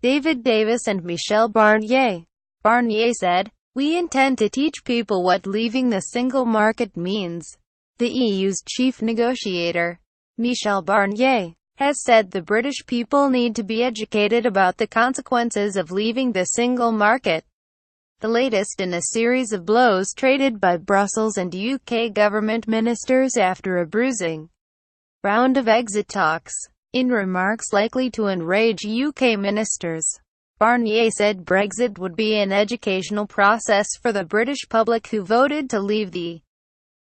Davis and Michel Barnier. Barnier said, "We intend to teach people what leaving the single market means." The EU's chief negotiator, Michel Barnier, has said the British people need to be educated about the consequences of leaving the single market. The latest in a series of blows traded by Brussels and UK government ministers after a bruising round of exit talks. In remarks likely to enrage UK ministers, Barnier said Brexit would be an educational process for the British public who voted to leave the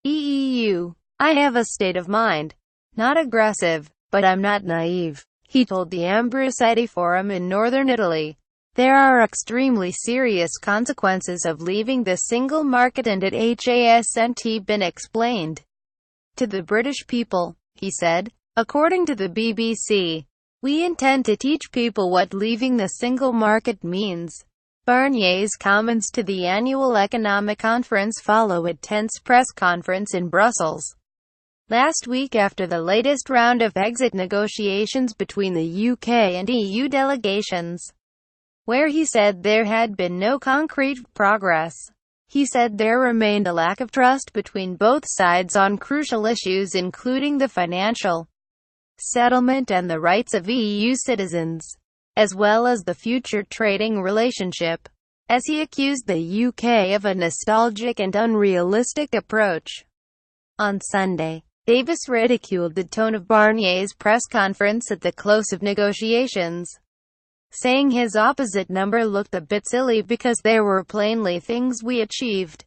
EU. "I have a state of mind. Not aggressive, but I'm not naive," he told the Ambrosetti Forum in northern Italy. "There are extremely serious consequences of leaving the single market and it hasn't been explained to the British people," he said. According to the BBC, "We intend to teach people what leaving the single market means." Barnier's comments to the annual economic conference follow a tense press conference in Brussels last week after the latest round of exit negotiations between the UK and EU delegations, where he said there had been no concrete progress. He said there remained a lack of trust between both sides on crucial issues including the financial settlement and the rights of EU citizens, as well as the future trading relationship, as he accused the UK of a nostalgic and unrealistic approach. On Sunday, Davis ridiculed the tone of Barnier's press conference at the close of negotiations, saying his opposite number looked a bit silly because there were plainly things we achieved.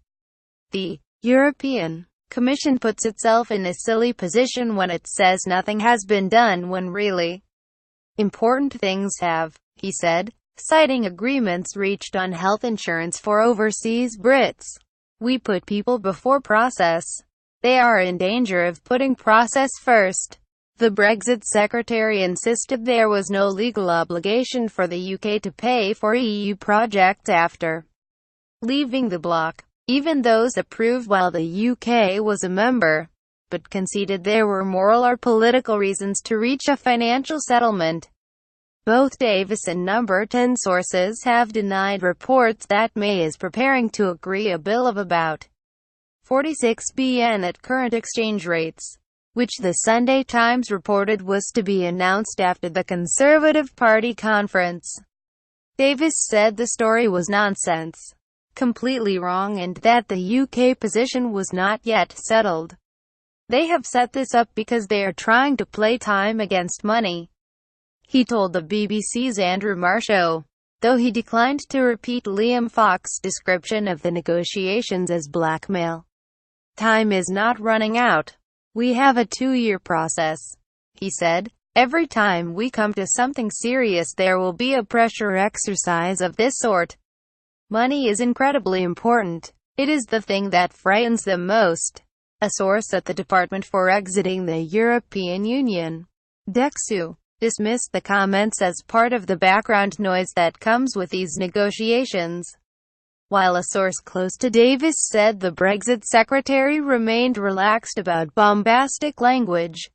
The European Commission puts itself in a silly position when it says nothing has been done when really important things have, he said, citing agreements reached on health insurance for overseas Brits. "We put people before process. They are in danger of putting process first." The Brexit secretary insisted there was no legal obligation for the UK to pay for EU projects after leaving the bloc, even those approved while the UK was a member, but conceded there were moral or political reasons to reach a financial settlement. Both Davis and Number 10 sources have denied reports that May is preparing to agree a bill of about 46 billion at current exchange rates, which the Sunday Times reported was to be announced after the Conservative Party conference. Davis said the story was nonsense, completely wrong, and that the UK position was not yet settled. "They have set this up because they are trying to play time against money," he told the BBC's Andrew Marsh, though he declined to repeat Liam Fox's description of the negotiations as blackmail. "Time is not running out. We have a 2-year process," he said. "Every time we come to something serious there will be a pressure exercise of this sort. Money is incredibly important. It is the thing that frightens them most." A source at the Department for Exiting the European Union, DEXU, dismissed the comments as part of the background noise that comes with these negotiations, while a source close to Davis said the Brexit secretary remained relaxed about bombastic language,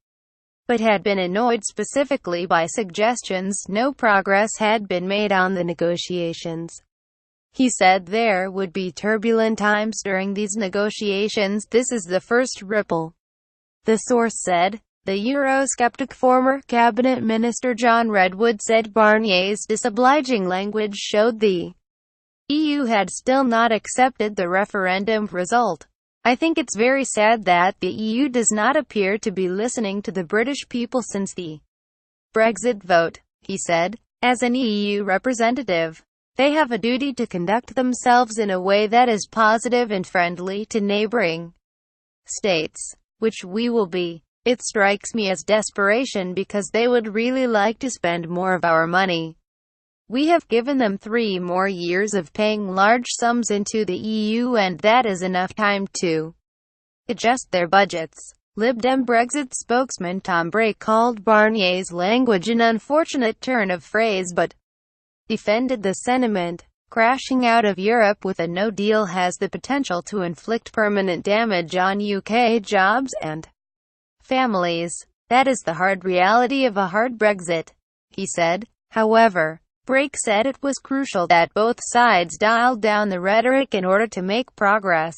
but had been annoyed specifically by suggestions no progress had been made on the negotiations. He said there would be turbulent times during these negotiations. "This is the first ripple," the source said. The Eurosceptic former cabinet minister John Redwood said Barnier's disobliging language showed the EU had still not accepted the referendum result. "I think it's very sad that the EU does not appear to be listening to the British people since the Brexit vote," he said. "As an EU representative, they have a duty to conduct themselves in a way that is positive and friendly to neighboring states, which we will be. It strikes me as desperation because they would really like to spend more of our money. We have given them 3 more years of paying large sums into the EU, and that is enough time to adjust their budgets." Lib Dem Brexit spokesman Tom Bray called Barnier's language an unfortunate turn of phrase but defended the sentiment. "Crashing out of Europe with a no deal has the potential to inflict permanent damage on UK jobs and families. That is the hard reality of a hard Brexit," he said. However, Brake said it was crucial that both sides dialed down the rhetoric in order to make progress,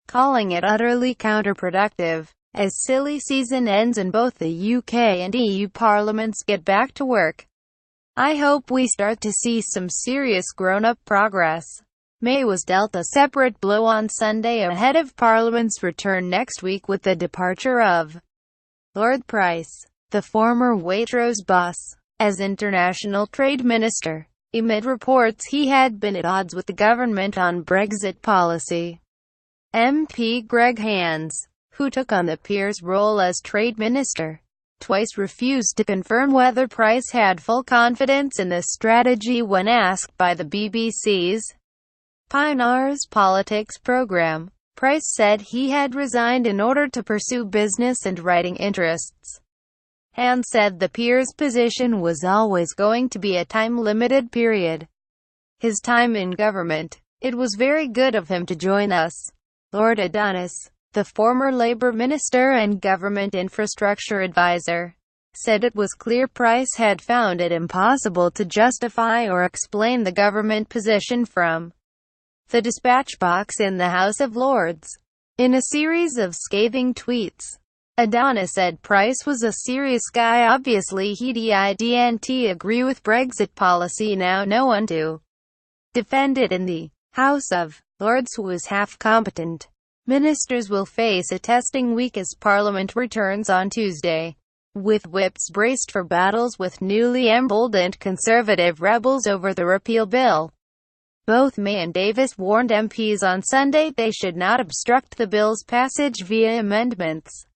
calling it utterly counterproductive. As silly season ends and both the UK and EU parliaments get back to work, I hope we start to see some serious grown-up progress. May was dealt a separate blow on Sunday ahead of Parliament's return next week with the departure of Lord Price, the former Waitrose boss, as International Trade Minister, amid reports he had been at odds with the government on Brexit policy. MP Greg Hands, who took on the peer's role as Trade Minister, twice refused to confirm whether Price had full confidence in the strategy when asked by the BBC's Pioneers Politics program. Price said he had resigned in order to pursue business and writing interests. Hands said the peer's position was always going to be a time-limited period. His time in government. It was very good of him to join us. Lord Adonis, the former Labour Minister and Government Infrastructure Advisor, said it was clear Price had found it impossible to justify or explain the government position from the dispatch box in the House of Lords. In a series of scathing tweets, Adonis said Price was a serious guy. Obviously he didn't agree with Brexit policy. Now no one to defend it in the House of Lords who is half competent. Ministers will face a testing week as Parliament returns on Tuesday, with whips braced for battles with newly emboldened Conservative rebels over the repeal bill. Both May and Davis warned MPs on Sunday they should not obstruct the bill's passage via amendments,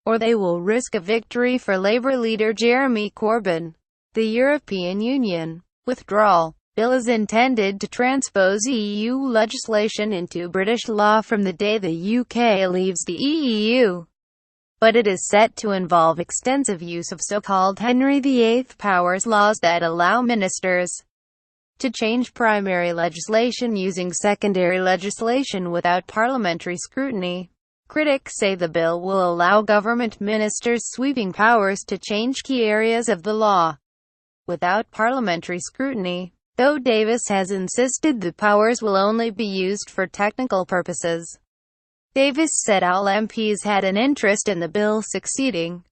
or they will risk a victory for Labour leader Jeremy Corbyn. The European Union withdrawal bill is intended to transpose EU legislation into British law from the day the UK leaves the EU. But it is set to involve extensive use of so-called Henry VIII powers laws that allow ministers to change primary legislation using secondary legislation without parliamentary scrutiny. Critics say the bill will allow government ministers sweeping powers to change key areas of the law without parliamentary scrutiny, though Davis has insisted the powers will only be used for technical purposes. Davis said all MPs had an interest in the bill succeeding.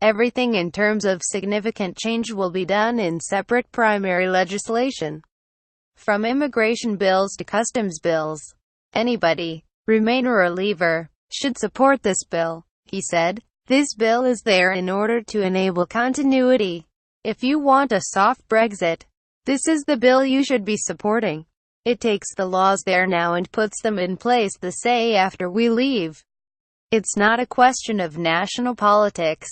Everything in terms of significant change will be done in separate primary legislation, from immigration bills to customs bills. Anybody, Remainer or Leaver, should support this bill, he said. This bill is there in order to enable continuity. If you want a soft Brexit, this is the bill you should be supporting. It takes the laws there now and puts them in place the say after we leave. It's not a question of national politics.